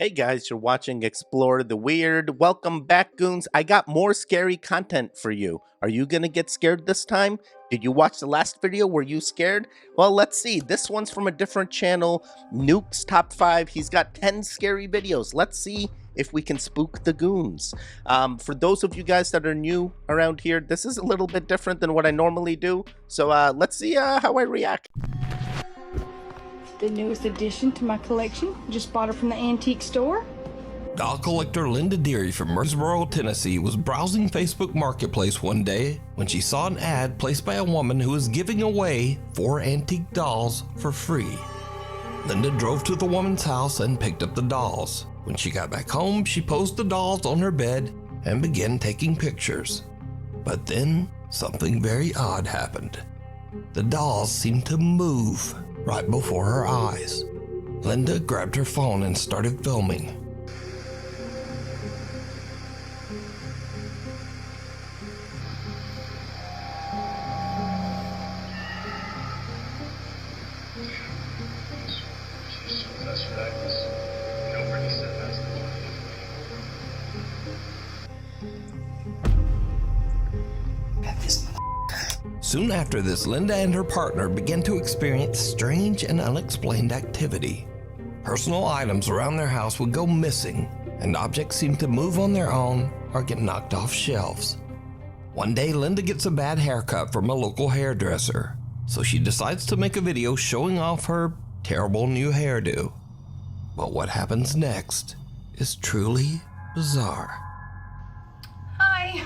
Hey guys, you're watching Explore the Weird. Welcome back, goons. I got more scary content for you. Are you gonna get scared this time? Did you watch the last video? Were you scared? Well, let's see. This one's from a different channel, Nukes Top 5. He's got 10 scary videos. Let's see if we can spook the goons. For those of you guys that are new around here, this is a little bit different than what I normally do. So let's see how I react. The newest addition to my collection. Just bought it from the antique store. Doll collector Linda Deary from Murfreesboro, Tennessee was browsing Facebook Marketplace one day when she saw an ad placed by a woman who was giving away 4 antique dolls for free. Linda drove to the woman's house and picked up the dolls. When she got back home, she posed the dolls on her bed and began taking pictures. But then something very odd happened. The dolls seemed to move right before her eyes. Linda grabbed her phone and started filming. Soon after this, Linda and her partner began to experience strange and unexplained activity. Personal items around their house would go missing, and objects seemed to move on their own or get knocked off shelves. One day, Linda gets a bad haircut from a local hairdresser, so she decides to make a video showing off her terrible new hairdo. But what happens next is truly bizarre. Hi!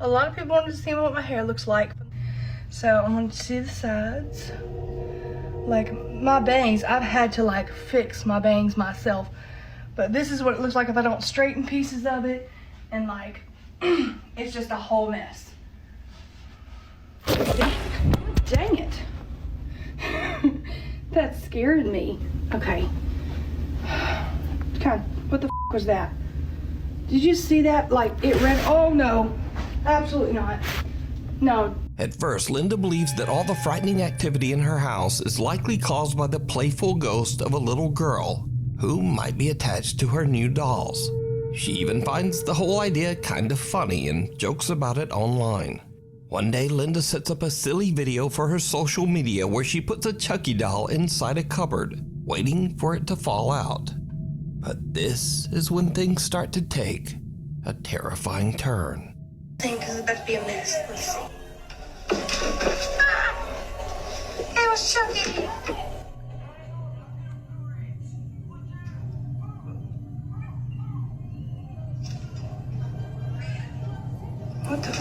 A lot of people want to see what my hair looks like. So I want to see the sides. Like my bangs, I've had to like fix my bangs myself. But this is what it looks like if I don't straighten pieces of it. And like, it's just a whole mess. Dang it. That scared me. Okay. God, what the f was that? Did you see that? Like it ran, oh no, absolutely not. No. At first, Linda believes that all the frightening activity in her house is likely caused by the playful ghost of a little girl who might be attached to her new dolls. She even finds the whole idea kind of funny and jokes about it online. One day, Linda sets up a silly video for her social media where she puts a Chucky doll inside a cupboard, waiting for it to fall out. But this is when things start to take a terrifying turn. Because it's about to be a mess. Let's see. Ah! It was Chucky! What the f?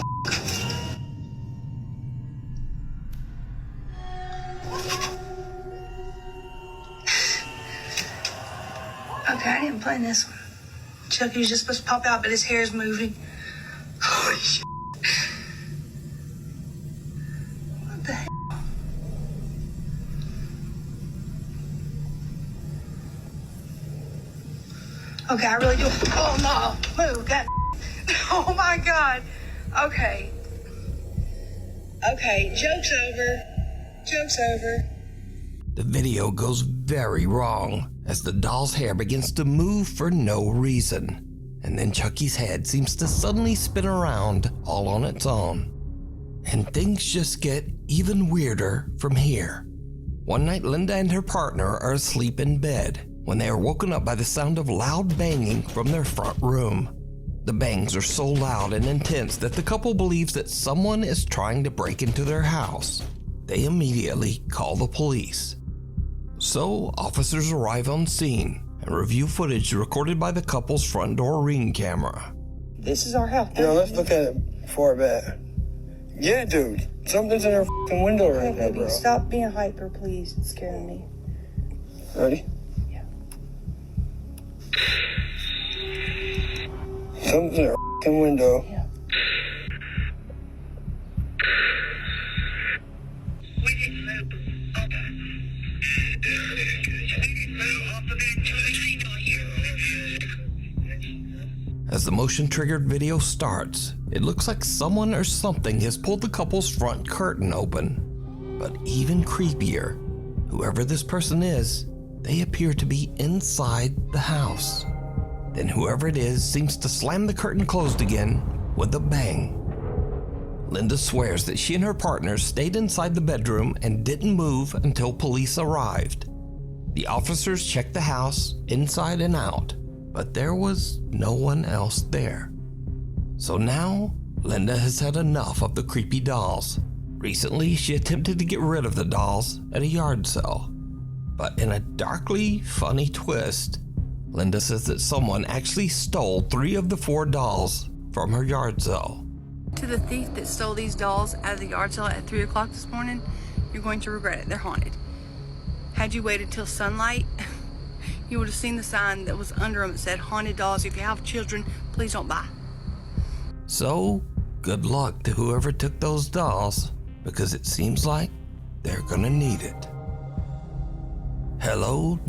Okay, I didn't plan this one. Chucky was just supposed to pop out, but his hair's moving. Holy shit. What the hell? Okay, I really do. Oh no, move, God. Oh my God. Okay. Okay, joke's over. Joke's over. The video goes very wrong as the doll's hair begins to move for no reason. And then Chucky's head seems to suddenly spin around all on its own. And things just get even weirder from here. One night, Linda and her partner are asleep in bed when they are woken up by the sound of loud banging from their front room. The bangs are so loud and intense that the couple believes that someone is trying to break into their house. They immediately call the police. So, officers arrive on scene and review footage recorded by the couple's front door Ring camera. This is our house. Yo, let's look at it before bed. Yeah, dude. Something's in our f***ing window right now, bro. Stop being hyper, please. It's scaring me. Ready? Yeah. Something's in our f***ing window. Yeah. We didn't move. Okay. We didn't move off the bed until they got here. As the motion-triggered video starts, it looks like someone or something has pulled the couple's front curtain open. But even creepier, whoever this person is, they appear to be inside the house. Then whoever it is seems to slam the curtain closed again with a bang. Linda swears that she and her partner stayed inside the bedroom and didn't move until police arrived. The officers checked the house inside and out, but there was no one else there. So now, Linda has had enough of the creepy dolls. Recently, she attempted to get rid of the dolls at a yard sale. But in a darkly funny twist, Linda says that someone actually stole 3 of the 4 dolls from her yard sale. To the thief that stole these dolls out of the yard sale at 3 o'clock this morning, you're going to regret it. They're haunted. Had you waited till sunlight, you would have seen the sign that was under them that said, "Haunted dolls. If you have children, please don't buy." So, good luck to whoever took those dolls, because it seems like they're gonna need it. Hello?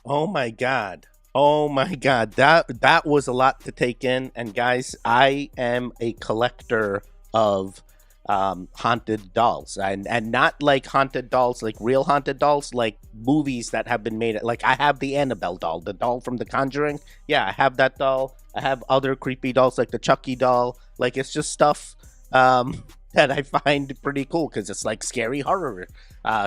Oh my god. Oh my god. That was a lot to take in. And guys, I am a collector of haunted dolls, and not like haunted dolls, like real haunted dolls, like movies that have been made. Like I have the Annabelle doll, the doll from The Conjuring. Yeah, I have that doll. I have other creepy dolls like the Chucky doll. Like it's just stuff that I find pretty cool because it's like scary horror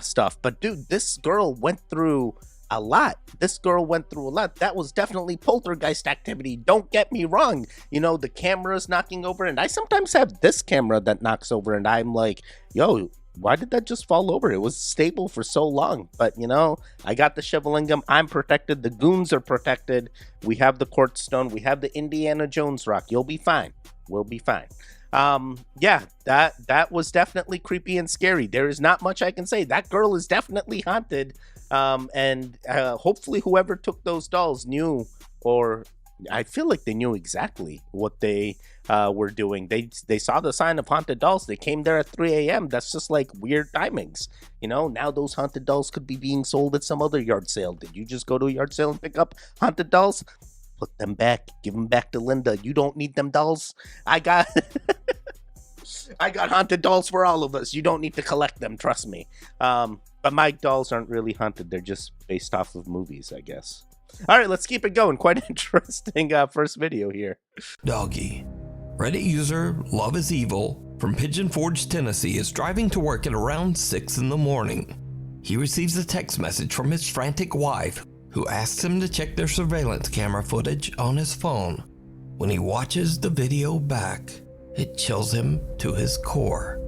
stuff. But dude, this girl went through a lot. That was definitely poltergeist activity. Don't get me wrong. You know, the camera's knocking over, and I sometimes have this camera that knocks over, and I'm like, yo, why did that just fall over? It was stable for so long. But, you know, I got the Shivalingam. I'm protected. The goons are protected. We have the quartz stone. We have the Indiana Jones rock. You'll be fine. We'll be fine. Yeah, that was definitely creepy and scary. There is not much I can say. That girl is definitely haunted. And hopefully whoever took those dolls knew, or I feel like they knew exactly what they were doing. They saw the sign of haunted dolls. They came there at 3 a.m. That's just like weird timings. You know, now those haunted dolls could be being sold at some other yard sale. Did you just go to a yard sale and pick up haunted dolls? Put them back. Give them back to Linda. You don't need them dolls. I got haunted dolls for all of us. You don't need to collect them. Trust me. But my dolls aren't really haunted. They're just based off of movies, I guess. All right, let's keep it going. Quite interesting first video here. Doggy. Reddit user Love is Evil from Pigeon Forge, Tennessee is driving to work at around 6 in the morning. He receives a text message from his frantic wife, who asks him to check their surveillance camera footage on his phone. When he watches the video back, it chills him to his core.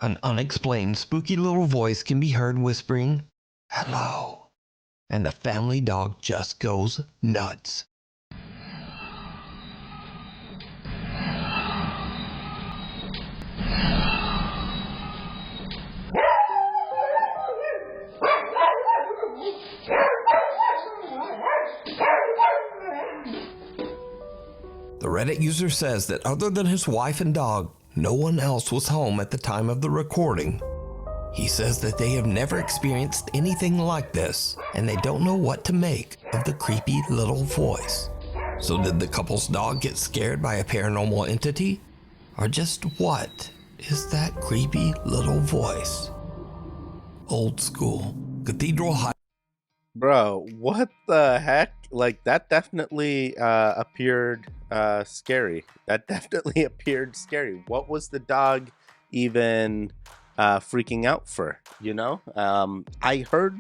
An unexplained spooky little voice can be heard whispering, "Hello," and the family dog just goes nuts. The Reddit user says that other than his wife and dog, no one else was home at the time of the recording. He says that they have never experienced anything like this, and they don't know what to make of the creepy little voice. So did the couple's dog get scared by a paranormal entity? Or just what is that creepy little voice? Old school. Cathedral High. Bro, what the heck? Like, that definitely appeared scary. That definitely appeared scary. What was the dog even freaking out for, you know? I heard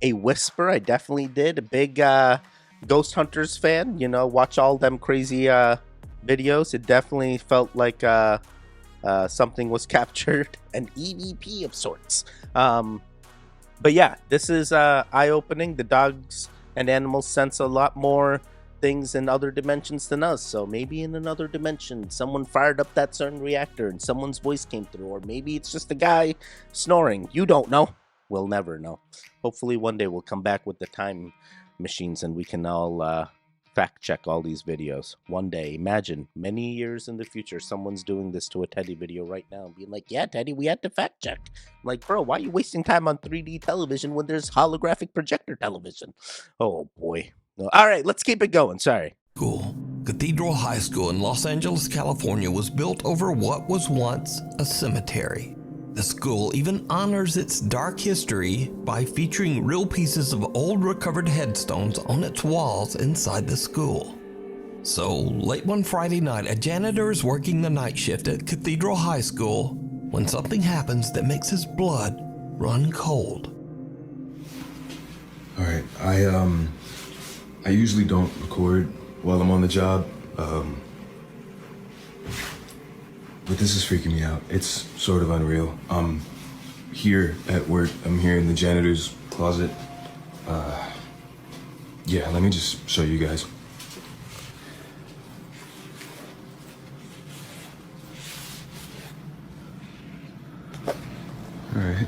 a whisper. I definitely did. A big Ghost Hunters fan, you know, watch all them crazy videos. It definitely felt like something was captured, an EVP of sorts. But yeah, this is eye-opening. The dogs and animals sense a lot more things in other dimensions than us. So maybe in another dimension, someone fired up that certain reactor and someone's voice came through. Or maybe it's just a guy snoring. You don't know. We'll never know. Hopefully one day we'll come back with the time machines and we can all fact check all these videos one day. Imagine many years in the future, someone's doing this to a Teddy video right now and being like, yeah, Teddy, we had to fact check. I'm like, bro, why are you wasting time on 3D television when there's holographic projector television? Oh boy. No. All right, let's keep it going. Sorry. School. Cathedral High School in Los Angeles, California was built over what was once a cemetery. The school even honors its dark history by featuring real pieces of old recovered headstones on its walls inside the school. So, late one Friday night, a janitor is working the night shift at Cathedral High School when something happens that makes his blood run cold. All right, I usually don't record while I'm on the job, but this is freaking me out. It's sort of unreal. I'm here at work. I'm here in the janitor's closet. Yeah, let me just show you guys. All right.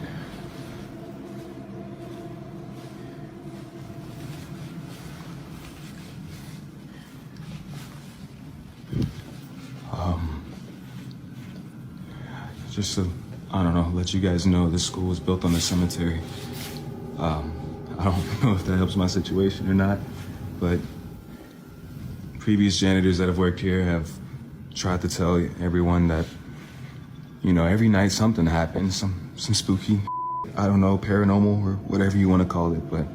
Just to, I don't know, let you guys know this school was built on a cemetery. I don't know if that helps my situation or not, but previous janitors that have worked here have tried to tell everyone that, you know, every night something happens, some spooky, I don't know, paranormal or whatever you want to call it, but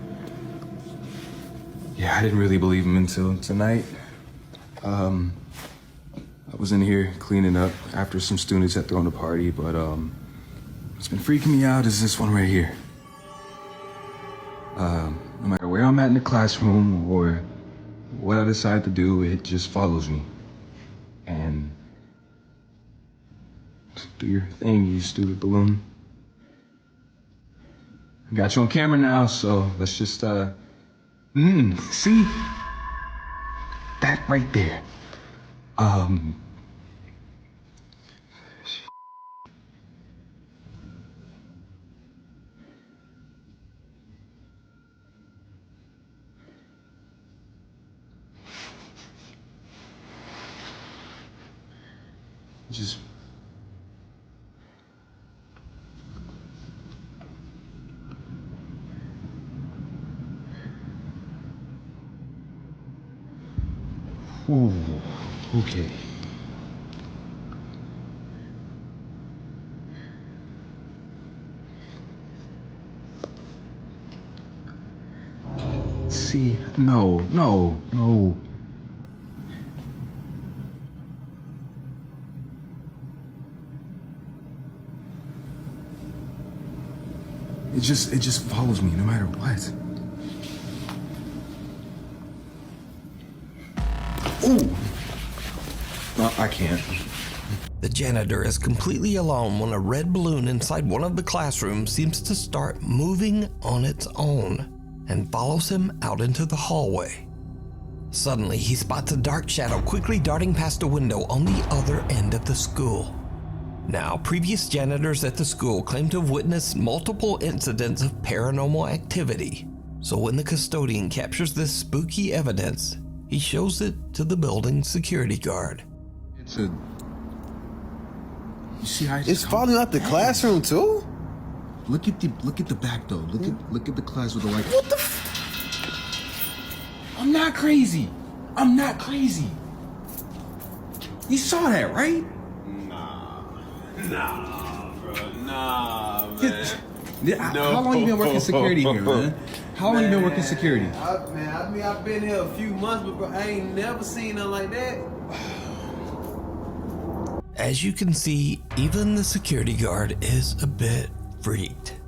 yeah, I didn't really believe them until tonight. I was in here cleaning up after some students had thrown a party, but what's been freaking me out is this one right here. No matter where I'm at in the classroom or what I decide to do, it just follows me. And do your thing, you stupid balloon. I got you on camera now, so let's just see? That right there. Just ooh, okay. See, no. It just follows me no matter what. Ooh. No, I can't. The janitor is completely alone when a red balloon inside one of the classrooms seems to start moving on its own and follows him out into the hallway. Suddenly, he spots a dark shadow quickly darting past a window on the other end of the school. Now, previous janitors at the school claim to have witnessed multiple incidents of paranormal activity. So when the custodian captures this spooky evidence, he shows it to the building's security guard. It's a... You see how It's falling out the classroom too? Look at the back though. Look at the class with the white. What the I'm not crazy. You saw that, right? Nah, bro. Nah, man. How long you been working security here, man? How long you been working security? I've been here a few months, but bro, I ain't never seen nothing like that. As you can see, even the security guard is a bit freaked.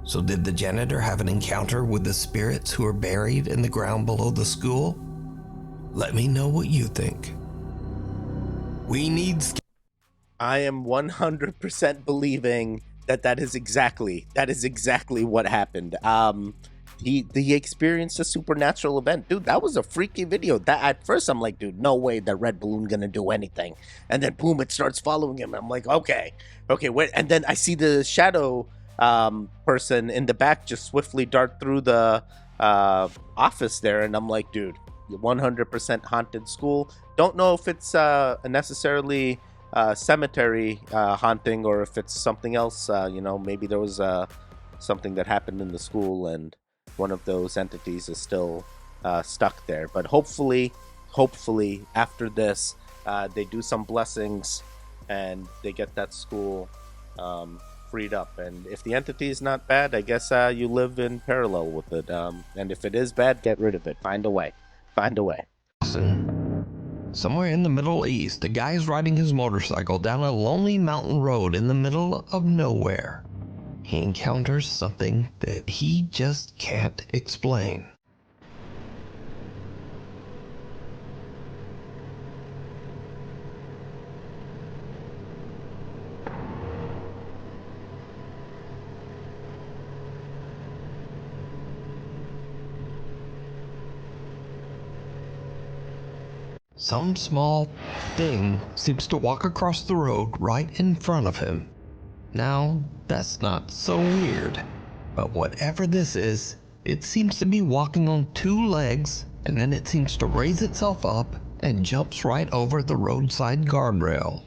So did the janitor have an encounter with the spirits who are buried in the ground below the school? Let me know what you think. We need... I am 100% believing that is exactly what happened. He experienced a supernatural event. Dude, that was a freaky video. That at first I'm like, dude, no way that red balloon gonna do anything. And then boom, it starts following him. I'm like, okay, wait. And then I see the shadow person in the back just swiftly dart through the office there, and I'm like, dude, 100% haunted school. Don't know if it's necessarily cemetery haunting or if it's something else. Maybe there was something that happened in the school and one of those entities is still stuck there. But hopefully after this, they do some blessings and they get that school freed up. And if the entity is not bad, I guess you live in parallel with it. And if it is bad, get rid of it. Find a way. Somewhere in the Middle East, a guy is riding his motorcycle down a lonely mountain road in the middle of nowhere. He encounters something that he just can't explain. Some small thing seems to walk across the road right in front of him. Now, that's not so weird, but whatever this is, it seems to be walking on two legs, and then it seems to raise itself up and jumps right over the roadside guardrail.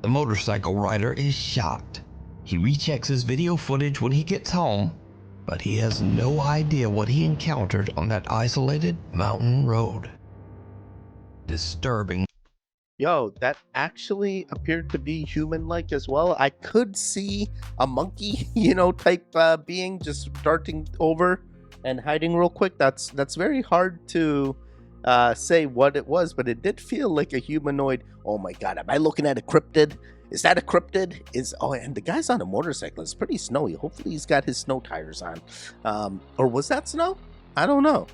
The motorcycle rider is shocked. He rechecks his video footage when he gets home, but he has no idea what he encountered on that isolated mountain road. Disturbing. Yo, that actually appeared to be human-like as well. I could see a monkey, type being just darting over and hiding real quick. That's very hard to say what it was, but it did feel like a humanoid. Oh my god, am I looking at a cryptid? Is that a cryptid? And the guy's on a motorcycle. It's pretty snowy. Hopefully he's got his snow tires on. Or was that snow? I don't know.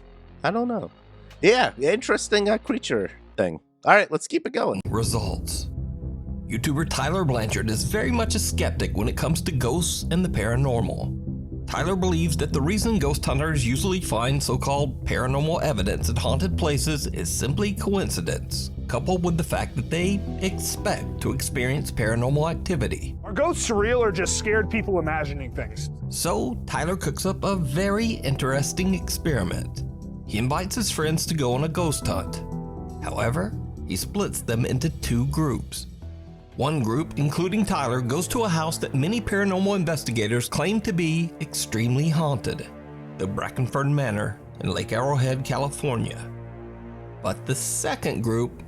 Yeah, interesting creature thing. All right, let's keep it going. Results. YouTuber Tyler Blanchard is very much a skeptic when it comes to ghosts and the paranormal. Tyler believes that the reason ghost hunters usually find so-called paranormal evidence at haunted places is simply coincidence, coupled with the fact that they expect to experience paranormal activity. Are ghosts real or just scared people imagining things? So Tyler cooks up a very interesting experiment. He invites his friends to go on a ghost hunt. However, he splits them into two groups. One group, including Tyler, goes to a house that many paranormal investigators claim to be extremely haunted, the Brackenford Manor in Lake Arrowhead, California. But the second group,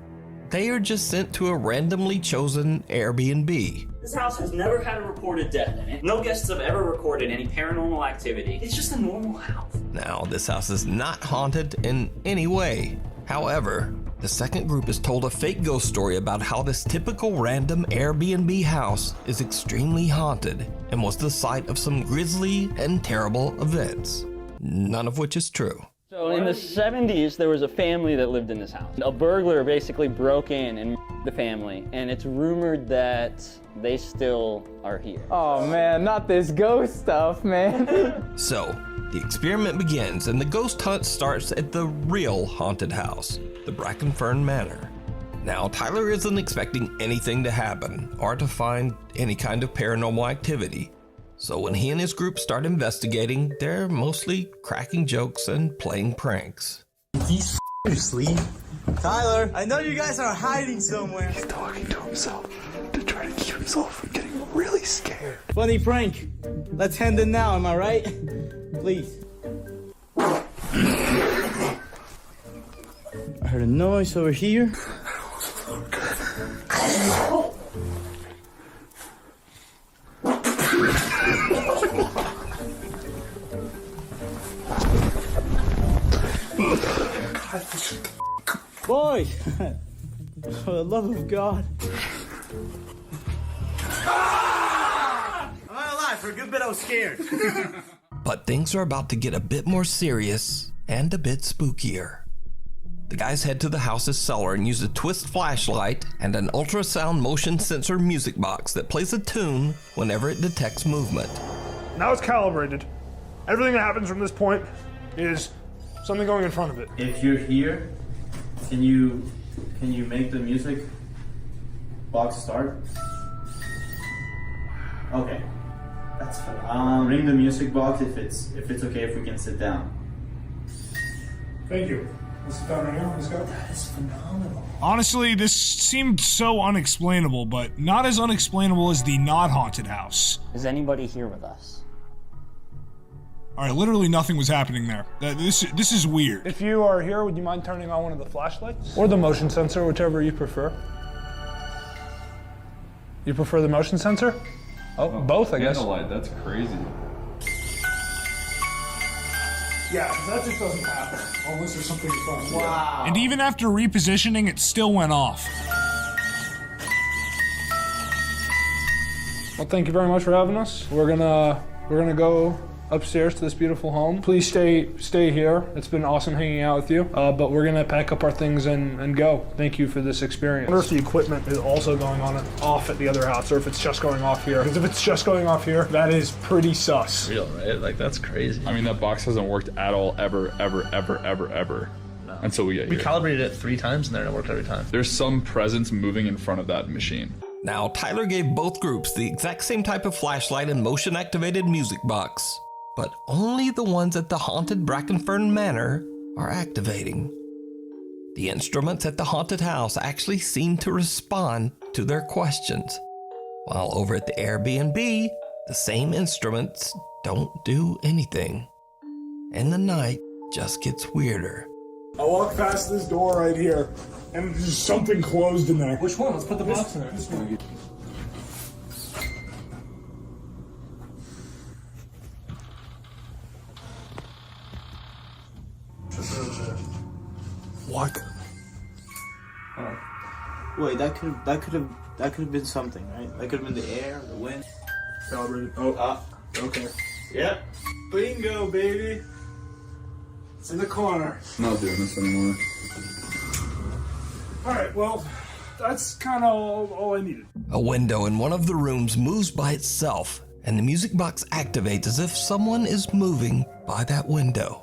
they are just sent to a randomly chosen Airbnb. This house has never had a reported death in it. No guests have ever recorded any paranormal activity. It's just a normal house. Now, this house is not haunted in any way. However, the second group is told a fake ghost story about how this typical random Airbnb house is extremely haunted and was the site of some grisly and terrible events, none of which is true. So in the 70s, there was a family that lived in this house. A burglar basically broke in and the family, and it's rumored that they still are here. Oh man, not this ghost stuff, man. So, the experiment begins and the ghost hunt starts at the real haunted house, the Brackenfern Manor. Now, Tyler isn't expecting anything to happen or to find any kind of paranormal activity. So when he and his group start investigating, they're mostly cracking jokes and playing pranks. He's asleep. Tyler, I know you guys are hiding somewhere. He's talking to himself to try to keep himself from getting really scared. Funny prank. Let's end it now, am I right? Please. I heard a noise over here. Boys, for the love of God. I'm not alive. For a good bit, I was scared. But things are about to get a bit more serious and a bit spookier. The guys head to the house's cellar and use a twist flashlight and an ultrasound motion sensor music box that plays a tune whenever it detects movement. Now it's calibrated. Everything that happens from this point is something going in front of it. If you're here, can you make the music box start? Okay, that's fine. Ring the music box if it's okay if we can sit down. Thank you. This is down right here. Let's go. That is phenomenal. Honestly, this seemed so unexplainable, but not as unexplainable as the not haunted house. Is anybody here with us? All right, literally nothing was happening there. This is weird. If you are here, would you mind turning on one of the flashlights? Or the motion sensor, whichever you prefer. You prefer the motion sensor? Oh, both, I guess. Candlelight, that's crazy. Yeah, that just doesn't happen unless there's something in front of you. Wow. And even after repositioning, it still went off. Well, thank you very much for having us. We're gonna go upstairs to this beautiful home. Please stay here. It's been awesome hanging out with you. But we're gonna pack up our things and go. Thank you for this experience. I wonder if the equipment is also going on off at the other house, or if it's just going off here. Because if it's just going off here, that is pretty sus. Real, right? Like, that's crazy. I mean, that box hasn't worked at all, ever. Until we get here. We calibrated it 3 times and then it worked every time. There's some presence moving in front of that machine. Now, Tyler gave both groups the exact same type of flashlight and motion-activated music box, but only the ones at the haunted Brackenfern Manor are activating. The instruments at the haunted house actually seem to respond to their questions, while over at the Airbnb, the same instruments don't do anything. And the night just gets weirder. I walk past this door right here, and there's something closed in there. Which one? Let's put the box in there. This one. What? Oh. Wait, that could have been something, right? That could have been the air, the wind. Calibrated. Oh, okay. Yep. Bingo, baby. It's in the corner. I'm not doing this anymore. All right, well, that's kind of all I needed. A window in one of the rooms moves by itself, and the music box activates as if someone is moving by that window.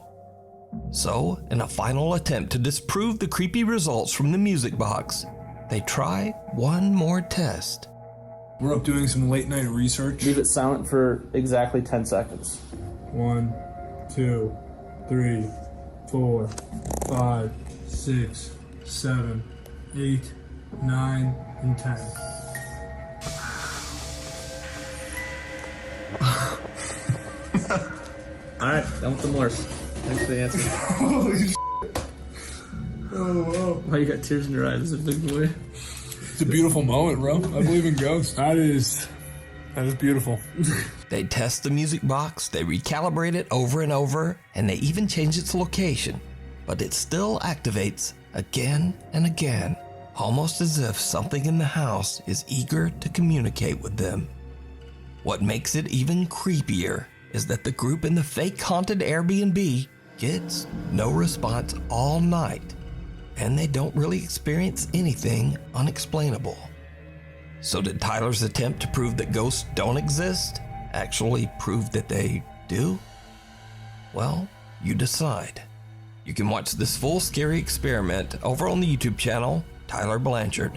So, in a final attempt to disprove the creepy results from the music box, they try one more test. We're up doing some late night research. Leave it silent for exactly 10 seconds. 1, 2, 3, 4, 5, 6, 7, 8, 9, and 10. Alright, done with the Morse. Thanks for the answer. Holy shit. Oh, wow. Why you got tears in your eyes? Is it big boy? It's a beautiful moment, bro. I believe in ghosts. That is beautiful. They test the music box, they recalibrate it over and over, and they even change its location. But it still activates again and again, almost as if something in the house is eager to communicate with them. What makes it even creepier is that the group in the fake haunted Airbnb gets no response all night, and they don't really experience anything unexplainable. So did Tyler's attempt to prove that ghosts don't exist actually prove that they do? Well, you decide. You can watch this full scary experiment over on the YouTube channel, Tyler Blanchard.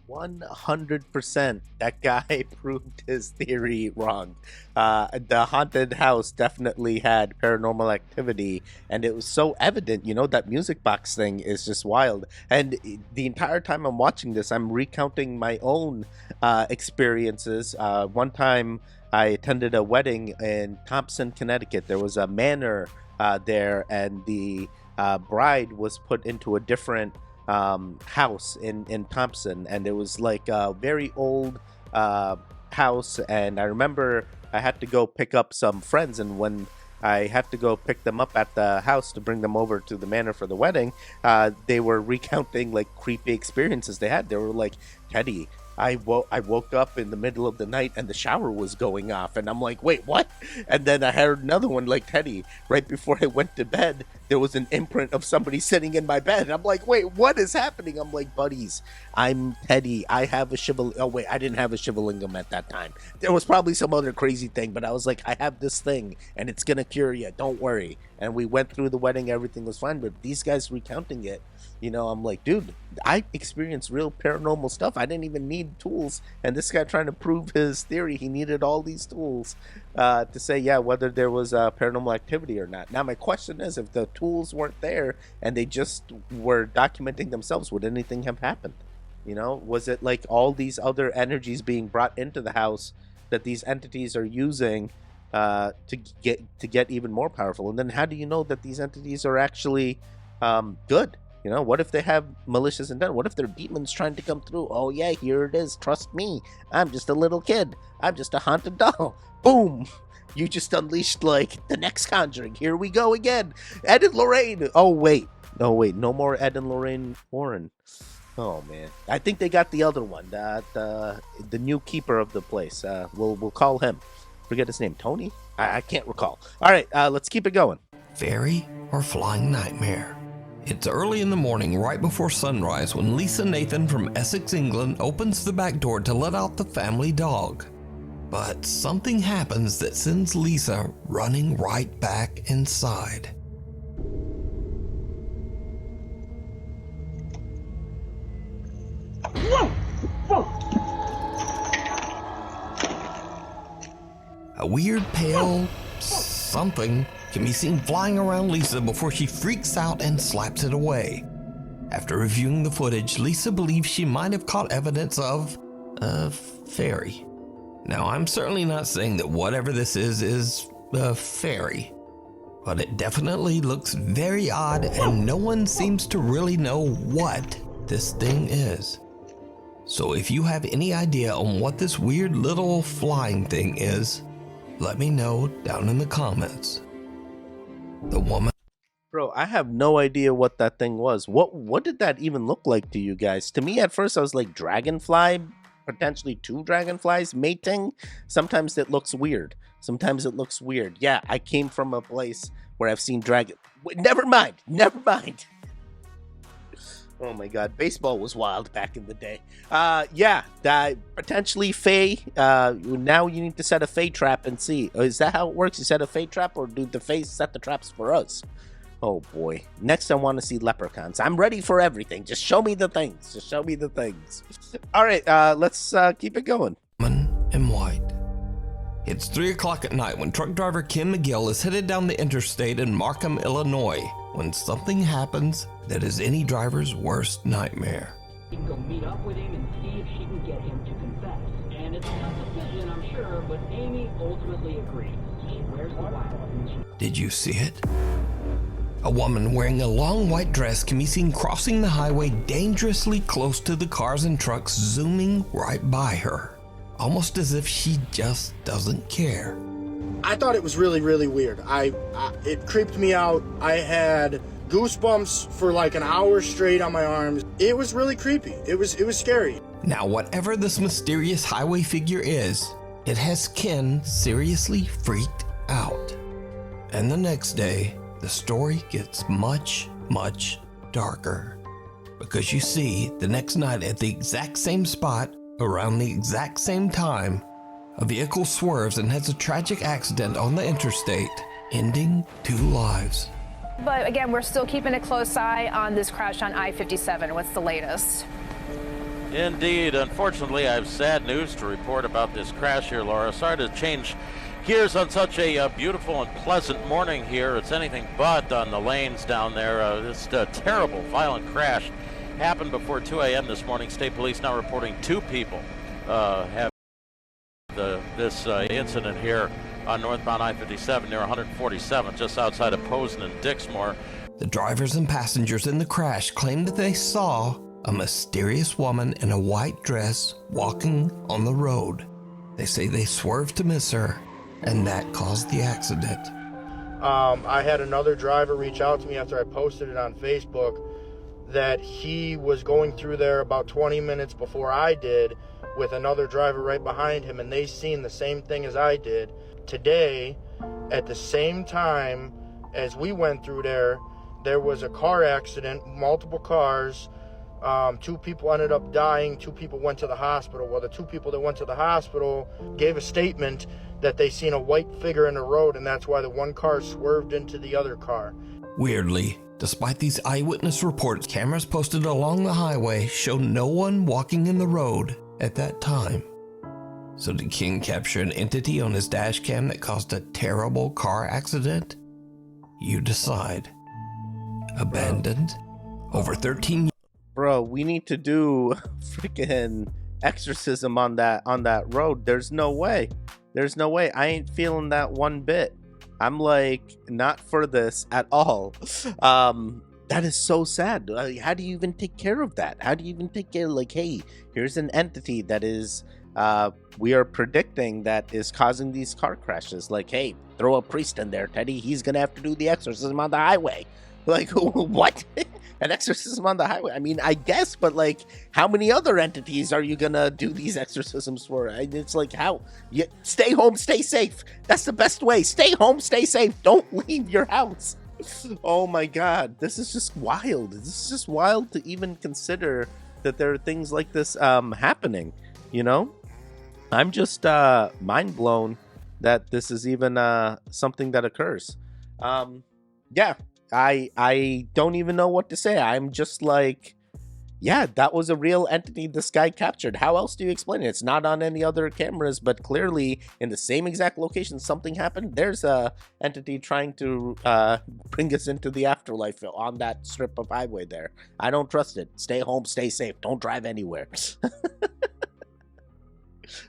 100% that guy proved his theory wrong. The haunted house definitely had paranormal activity, and it was so evident. That music box thing is just wild. And the entire time I'm watching this, I'm recounting my own experiences. One time I attended a wedding in Thompson, Connecticut. There was a manor there, and the bride was put into a different house in Thompson, and it was like a very old house. And I remember I had to go pick up some friends, and when I had to go pick them up at the house to bring them over to the manor for the wedding, they were recounting like creepy experiences they had. They were like, Teddy, I woke up in the middle of the night and the shower was going off, and I'm like, wait, what? And then I heard another one like, Teddy, right before I went to bed, there was an imprint of somebody sitting in my bed. And I'm like, wait, what is happening? I'm like, buddies, I'm Teddy. I have a shivalingam. Oh wait, I didn't have a shivalingam at that time. There was probably some other crazy thing, but I was like, I have this thing and it's gonna cure you. Don't worry. And we went through the wedding. Everything was fine. But these guys recounting it, I'm like, dude, I experienced real paranormal stuff. I didn't even need need tools, and this guy trying to prove his theory, he needed all these tools to say, yeah, whether there was paranormal activity or not. Now, my question is, if the tools weren't there and they just were documenting themselves, would anything have happened? You know, was it like all these other energies being brought into the house that these entities are using to get even more powerful? And then how do you know that these entities are actually good? You know, what if they have malicious intent? What if they're demons trying to come through? Oh yeah, here it is. Trust me. I'm just a little kid. I'm just a haunted doll. Boom. You just unleashed like the next Conjuring. Here we go again. Ed and Lorraine. Oh wait. No more Ed and Lorraine Warren. Oh man. I think they got the other one. The new keeper of the place. We'll call him. Forget his name. Tony? I can't recall. All right, let's keep it going. Fairy or flying nightmare? It's early in the morning, right before sunrise, when Lisa Nathan from Essex, England, opens the back door to let out the family dog. But something happens that sends Lisa running right back inside. A weird pale something can be seen flying around Lisa before she freaks out and slaps it away. After reviewing the footage, Lisa believes she might have caught evidence of a fairy. Now, I'm certainly not saying that whatever this is a fairy, but it definitely looks very odd and no one seems to really know what this thing is. So if you have any idea on what this weird little flying thing is, let me know down in the comments. The woman. Bro, I have no idea what that thing was. What did that even look like to you guys? To me, at first, I was like, dragonfly, potentially two dragonflies mating. Sometimes it looks weird. Yeah, I came from a place where I've seen dragon. Never mind. Oh my god, baseball was wild back in the day. Potentially Fae. Now you need to set a Fae trap and see. Is that how it works? You set a Fae trap, or do the Fae set the traps for us? Oh boy. Next I want to see leprechauns. I'm ready for everything. Just show me the things. All right, let's keep it going. Woman in white. It's 3 o'clock at night when truck driver Kim McGill is headed down the interstate in Markham, Illinois, when something happens that is any driver's worst nightmare. She can go meet up with him and see if she can get him to confess. And it's a tough decision, I'm sure, but Amy ultimately agrees. She wears the white. Did you see it? A woman wearing a long white dress can be seen crossing the highway dangerously close to the cars and trucks zooming right by her, almost as if she just doesn't care. I thought it was really, really weird. It creeped me out. I had goosebumps for like an hour straight on my arms. It was really creepy. It was scary. Now, whatever this mysterious highway figure is, it has Ken seriously freaked out. And the next day, the story gets much, much darker. Because you see, the next night at the exact same spot, around the exact same time, a vehicle swerves and has a tragic accident on the interstate, ending 2 lives. But again, we're still keeping a close eye on this crash on I-57. What's the latest? Indeed. Unfortunately, I have sad news to report about this crash here, Laura. Sorry to change gears on such a beautiful and pleasant morning here. It's anything but on the lanes down there. This terrible, violent crash happened before 2 a.m. this morning. State police now reporting 2 people have this incident here on northbound I-57 near 147, just outside of Posen and Dixmoor. The drivers and passengers in the crash claimed that they saw a mysterious woman in a white dress walking on the road. They say they swerved to miss her, and that caused the accident. I had another driver reach out to me after I posted it on Facebook that he was going through there about 20 minutes before I did with another driver right behind him, and they seen the same thing as I did. Today, at the same time as we went through there, there was a car accident, multiple cars. 2 people ended up dying, 2 people went to the hospital. Well, the 2 people that went to the hospital gave a statement that they seen a white figure in the road, and that's why the one car swerved into the other car. Weirdly, despite these eyewitness reports, cameras posted along the highway show no one walking in the road at that time. So did King capture an entity on his dash cam that caused a terrible car accident? You decide. Abandoned? Over 13 years. Bro, we need to do freaking exorcism on that road. There's no way. There's no way. I ain't feeling that one bit. I'm like, not for this at all. That is so sad. How do you even take care of that? How do you even take care, like, hey, here's an entity that is, we are predicting that is causing these car crashes. Like, hey, throw a priest in there, Teddy. He's going to have to do the exorcism on the highway. Like, what? An exorcism on the highway? I mean, I guess, but like, how many other entities are you gonna do these exorcisms for? It's like, how? You stay home, stay safe. That's the best way. Stay home, stay safe. Don't leave your house. Oh my God, this is just wild. This is just wild to even consider that there are things like this happening. You know, I'm just mind blown that this is even something that occurs. Yeah. I don't even know what to say. I'm just like, yeah, that was a real entity this guy captured. How else do you explain it? It's not on any other cameras, but clearly in the same exact location something happened. There's a entity trying to bring us into the afterlife on that strip of highway there. I don't trust it. Stay home, stay safe. Don't drive anywhere.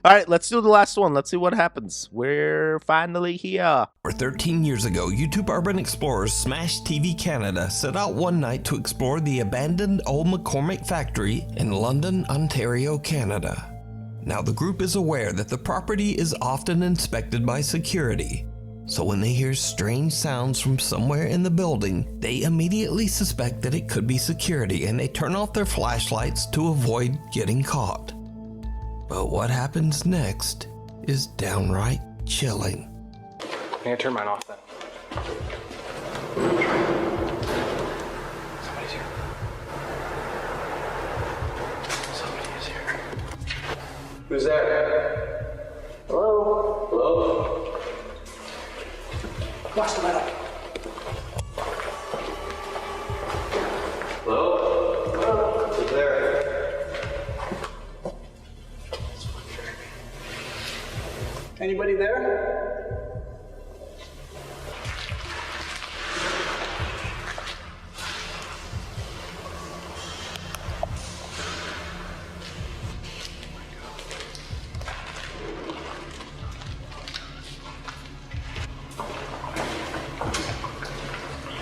All right, let's do the last one. Let's see what happens. We're finally here. 13 years ago, YouTube urban explorers Smash TV Canada set out one night to explore the abandoned old McCormick factory in London, Ontario, Canada. Now, the group is aware that the property is often inspected by security. So when they hear strange sounds from somewhere in the building, they immediately suspect that it could be security and they turn off their flashlights to avoid getting caught. But what happens next is downright chilling. I'm gonna turn mine off then. Somebody's here. Somebody is here. Who's there? Hello? Hello? Watch the light up. Hello? Hello? Who's there? Anybody there?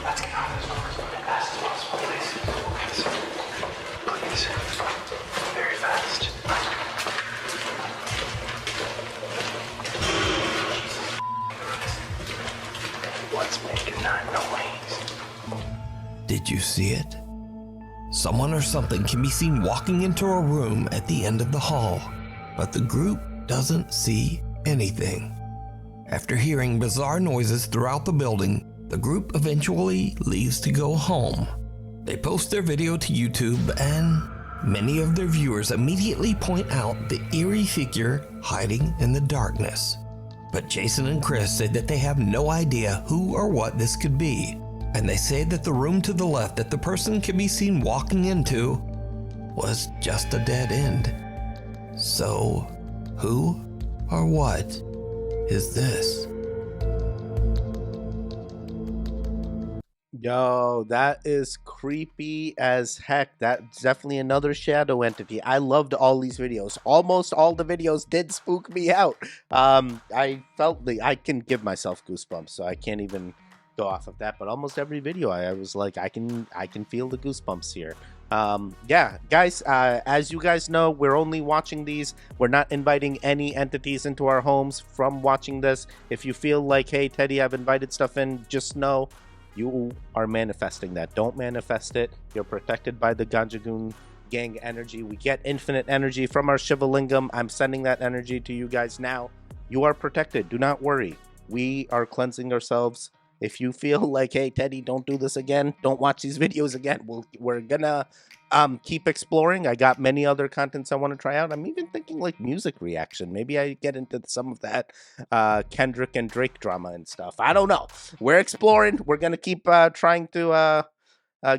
Let's get out of this door as fast as possible, please. Please. Very fast. What's making that noise? Did you see it? Someone or something can be seen walking into a room at the end of the hall, but the group doesn't see anything. After hearing bizarre noises throughout the building, the group eventually leaves to go home. They post their video to YouTube, and many of their viewers immediately point out the eerie figure hiding in the darkness. But Jason and Chris say that they have no idea who or what this could be, and they say that the room to the left that the person can be seen walking into was just a dead end. So, who or what is this? Yo, that is creepy as heck. That's definitely another shadow entity. I loved all these videos. Almost all the videos did spook me out. I felt I can give myself goosebumps, so I can't even go off of that. But almost every video, I was like, I can feel the goosebumps here. Yeah, guys, as you guys know, we're only watching these. We're not inviting any entities into our homes from watching this. If you feel like, hey, Teddy, I've invited stuff in, just know you are manifesting that. Don't manifest it. You're protected by the Ganjagoon gang energy. We get infinite energy from our Shivalingam. I'm sending that energy to you guys now. You are protected. Do not worry. We are cleansing ourselves. If you feel like, hey, Teddy, don't do this again, don't watch these videos again, we're gonna keep exploring. I got many other contents I want to try out. I'm even thinking like music reaction. Maybe I get into some of that Kendrick and Drake drama and stuff. I don't know. We're exploring. We're gonna keep trying to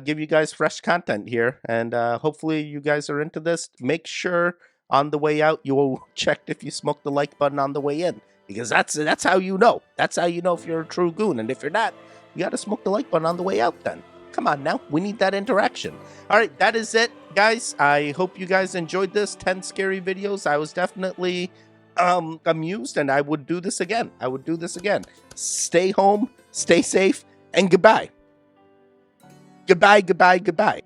give you guys fresh content here, and hopefully you guys are into this. Make sure on the way out, you checked if you smoked the like button on the way in. Because that's how you know. That's how you know if you're a true goon. And if you're not, you got to smoke the like button on the way out then. Come on now. We need that interaction. All right, that is it, guys. I hope you guys enjoyed this. 10 scary videos. I was definitely amused, and I would do this again. Stay home, stay safe, and goodbye. Goodbye, goodbye, goodbye.